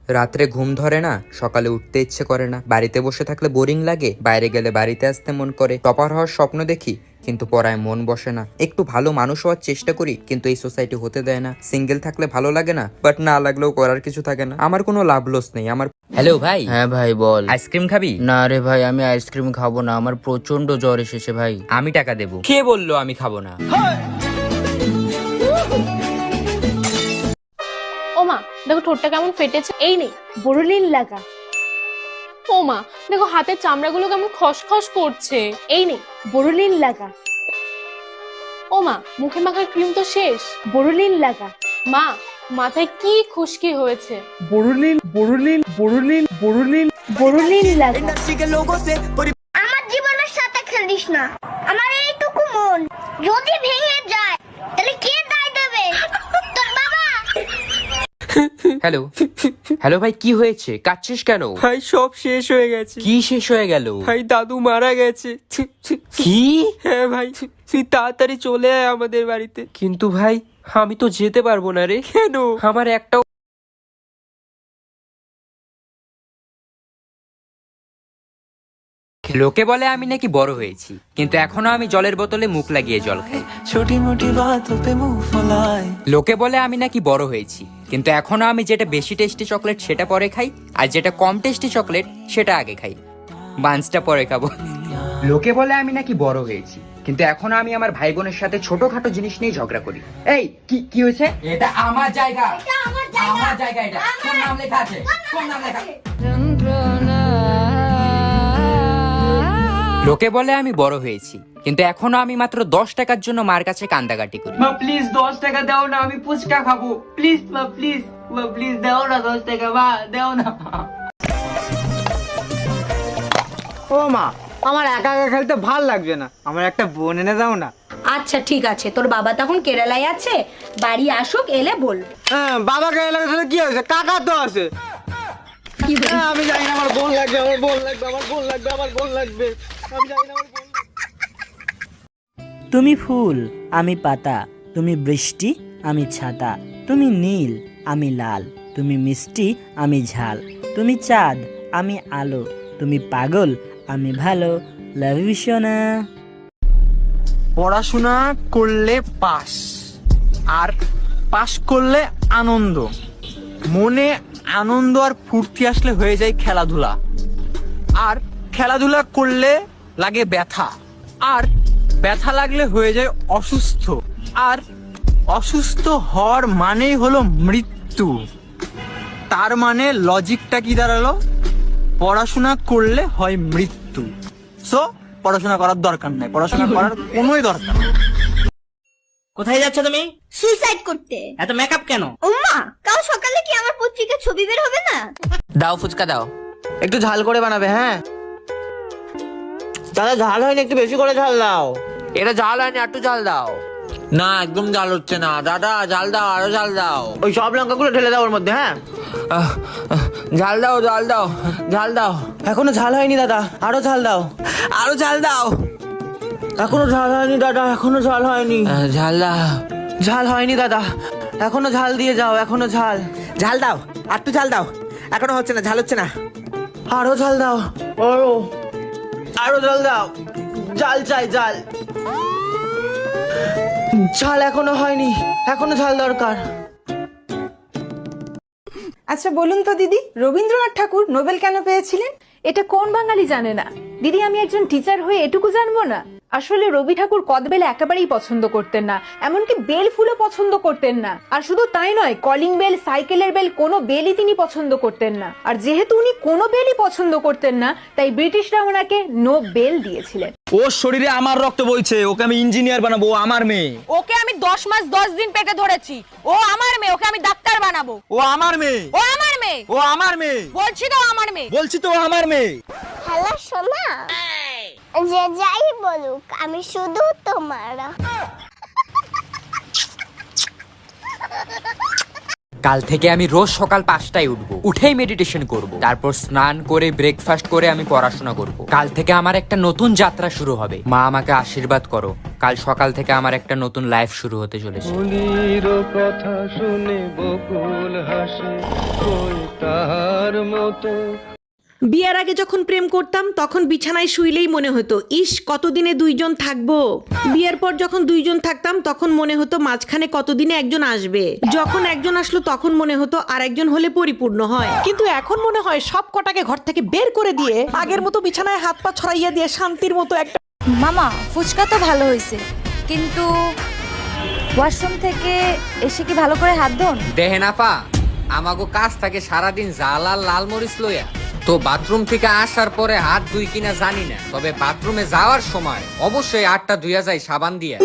রাত্রে ঘুম ধরে না, সকালে উঠতে ইচ্ছে করে না, বাড়িতে বসে থাকলে বোরিং লাগে, বাইরে গেলে বাড়িতে আসতে মন করে, টপার হওয়ার স্বপ্ন দেখি কিন্তু পড়ায় মন বসে না, একটু ভালো মানুষ হওয়ার চেষ্টা করি কিন্তু এই সোসাইটি হতে দেয় না, সিঙ্গেল থাকলে ভালো লাগে না, বাট না লাগলেও করার কিছু থাকে না, আমার কোনো লাভ লস নেই আমার। হ্যালো ভাই। হ্যাঁ ভাই বল। আইসক্রিম খাবি? না রে ভাই, আমি আইসক্রিম খাবো না, আমার প্রচন্ড জ্বর এসেছে ভাই। আমি টাকা দেবো। কে বললো আমি খাবো না? ও মা দেখো ঠোঁটটা কেমন ফেটেছে, এই নেই বোরোলিন লাগা। ও মা দেখো হাতের চামড়াগুলো কেমন খসখস করছে, এই নেই বোরোলিন লাগা। ও মা মুখে মাখার ক্রিম তো শেষ, বোরোলিন লাগা। মা মাথায় কি খুশকি হয়েছে, বোরোলিন বোরোলিন বোরোলিন বোরোলিন বোরোলিন লাগা। আমার জীবনের সাথে খেলিস না, আমার এইটুকু মন যদি ভেঙে যায় তাহলে কে দায় দেবে? তোর বাবা। হ্যালো হ্যালো ভাই, কি হয়েছে? কাঁদছিস কেন? ভাই সব শেষ হয়ে গেছে। কি শেষ হয়ে গেল? ভাই দাদু মারা গেছে। কি? হ্যাঁ ভাই, তুই তাড়াতাড়ি চলে আয় আমাদের বাড়িতে। কিন্তু ভাই আমি তো যেতে পারবো না রে। কেন? আমার একটা লোকে বলে আমি নাকি বড় হয়েছি, কিন্তু এখনো আমি জলের বোতলে মুখ লাগিয়ে জল খাই। छोटी मोटी बातों पे मुंह फुलाए। লোকে বলে আমি নাকি বড় হয়েছি, কিন্তু এখনো আমি যেটা বেশি টেস্টি চকলেট সেটা পরে খাই, আর যেটা কম টেস্টি চকলেট সেটা আগে খাই। বান্সটা পরে খাবো। লোকে বলে আমি নাকি বড় হয়েছি, কিন্তু এখনো আমি আমার ভাই বোনের সাথে ছোটখাটো জিনিস নিয়ে ঝগড়া করি। এই কি কি হয়েছে? এটা আমার জায়গা, আমার জায়গা। এটা কোন নাম লেখা আছে? কোন নাম লেখা? লোকে বলে আমি বড় হয়েছি, কিন্তু এখনো আমি মাত্র 10 টাকার জন্য মার কাছে কান্দাকাটি করি। মা প্লিজ 10 টাকা দাও না, আমি ফুচকা খাবো। প্লিজ মা, প্লিজ মা, প্লিজ দাও না 10 টাকা, মা দাও না। ও মা, আমার একা একা খেলতে ভাল লাগছে না, আমার একটা বোন এনে দাও না। আচ্ছা ঠিক আছে, তোর বাবা তখন কেরালায় আছে, বাড়ি আসুক, এলে বল। হ্যাঁ, বাবাকে এলাকা তাহলে কি হয়েছে? কাকা তো আছে। হ্যাঁ, আমি জানি না, আমার বোন লাগবে, আমার বোন লাগবে, আমার বোন লাগবে, আমার বোন লাগবে। আমি জানি না, আমার বোন লাগবে। তুমি ফুল আমি পাতা, তুমি বৃষ্টি আমি ছাতা, তুমি নীল আমি লাল, তুমি মিষ্টি আমি ঝাল, তুমি চাঁদ আমি আলো, তুমি পাগল আমি ভালো, লাভ ইউ সোনা। পড়াশোনা করলে পাস, আর পাস করলে আনন্দ, মনে আনন্দ আর ফুর্তি আসলে হয়ে যায় খেলাধুলা, আর খেলাধুলা করলে লাগে ব্যথা, আর ব্যথা লাগলে হয়ে যায় অসুস্থ, আর অসুস্থ হওয়ার মানেই হলো মৃত্যু। তার মানে লজিকটা কি দাঁড়ালো? পড়াশোনা করলে হয় মৃত্যু, সো পড়াশোনা করার দরকার নাই, পড়াশোনা করার কোনোই দরকার নেই। কোথায় যাচ্ছ তুমি? সুইসাইড করতে। এত মেকআপ কেন? ওমা কাল সকালে কি আমার পত্রিকার ছবি বের হবে না? দাও ফুচকা দাও। একটু ঝাল করে বানাবে। হ্যাঁ দাদা, ঝাল হয়নি, একটু বেশি করে ঝাল দাও। এটা জাল হয়নি, একটু জাল দাও। না একদম জাল হচ্ছে না দাদা, জাল দাও, আরো জাল দাও। ওই সব লঙ্কাগুলো ঢেলে দাও ওর মধ্যে। হ্যাঁ ঝাল দাও, জাল দাও, ঝাল দাও। এখনো ঝাল হয়নি দাদা, আরো ঝাল দাও। আরো ঝাল দাও। এখনো ঝাল হয়নি দাদা, এখনো ঝাল হয়নি। ঝাল দাও। ঝাল হয়নি দাদা, এখনো ঝাল দিয়ে যাও, এখনো ঝাল। ঝাল দাও, একটু ঝাল দাও। এখনো হচ্ছে না, ঝাল হচ্ছে না। আরো ঝাল দাও, আরো আরো ঝাল দাও। ঝাল চাই, ঝাল। ঝাল এখনো হয়নি, এখনো ঝাল দরকার। আচ্ছা বলুন তো দিদি, রবীন্দ্রনাথ ঠাকুর নোবেল কেন পেয়েছিলেন? এটা কোন বাঙালি জানে না? দিদি আমি একজন টিচার হয়ে এটুকু জানবো না? আসলে রবি ঠাকুর কদবেল একেবারেই পছন্দ করতেন না, এমনকি বেল ফুলও পছন্দ করতেন না। আর শুধু তাই নয়, কলিং বেল, সাইকেলের বেল, কোনো বেলই তিনি পছন্দ করতেন না। আর যেহেতু উনি কোনো বেলই পছন্দ করতেন না, তাই ব্রিটিশরা ওনাকে নো বেল দিয়েছিলেন। ওর শরীরে আমার রক্ত বইছে, ওকে আমি ইঞ্জিনিয়ার বানাবো, ও আমার মেয়ে। ওকে আমি 10 মাস 10 দিন পেটে ধরেছি, ও আমার মেয়ে, ওকে আমি ডাক্তার বানাবো। ও আমার মেয়ে, ও আমার মেয়ে, ও আমার মেয়ে, বলছি তো আমার মেয়ে। বলছি তো ও আমার মেয়ে। হ্যালো সোনা, যে যাই বলুক আমি শুধু তোমার। কাল থেকে আমি রোজ সকাল 5টায় উঠবো, উঠেই মেডিটেশন করব, তারপর স্নান করে ব্রেকফাস্ট করে আমি পড়াশোনা করব। কাল থেকে আমার একটা নতুন যাত্রা শুরু হবে। মা আমাকে আশীর্বাদ করো, কাল সকাল থেকে আমার একটা নতুন লাইফ শুরু হতে চলেছে। কথা শুনে বকুল হাসে, কই তাহার বিয়ের আগে যখন প্রেম করতাম তখন বিছানায় শুইলেই মনে হতো ইস কতদিনে দুইজন থাকবো। বিয়ের পর যখন দুইজন থাকতাম তখন মনে হতো মাঝখানে কতদিনে একজন আসবে। যখন একজন আসলো তখন মনে হতো আর একজন হলে পরিপূর্ণ হয়। কিন্তু এখন মনে হয় সব কটাকে ঘর থেকে বের করে দিয়ে আগের মতো বিছানায় হাত পা ছড়াইয়া দিয়ে শান্তির মতো একটা। মামা ফুচকা তো ভালো হয়েছে, কিন্তু ওয়াশরুম থেকে এসে কি ভালো করে হাত ধোন? দেহেন আপা, আমাগো কাজ থাকে সারাদিন জাল আর লাল মরিচ লইয়া, তো বাথরুম থেকে আসার পরে হাত ধুই কিনা জানি না, তবে বাথরুমে যাওয়ার সময় অবশ্যই হাতটা ধুইয়া যায় সাবান দিয়া।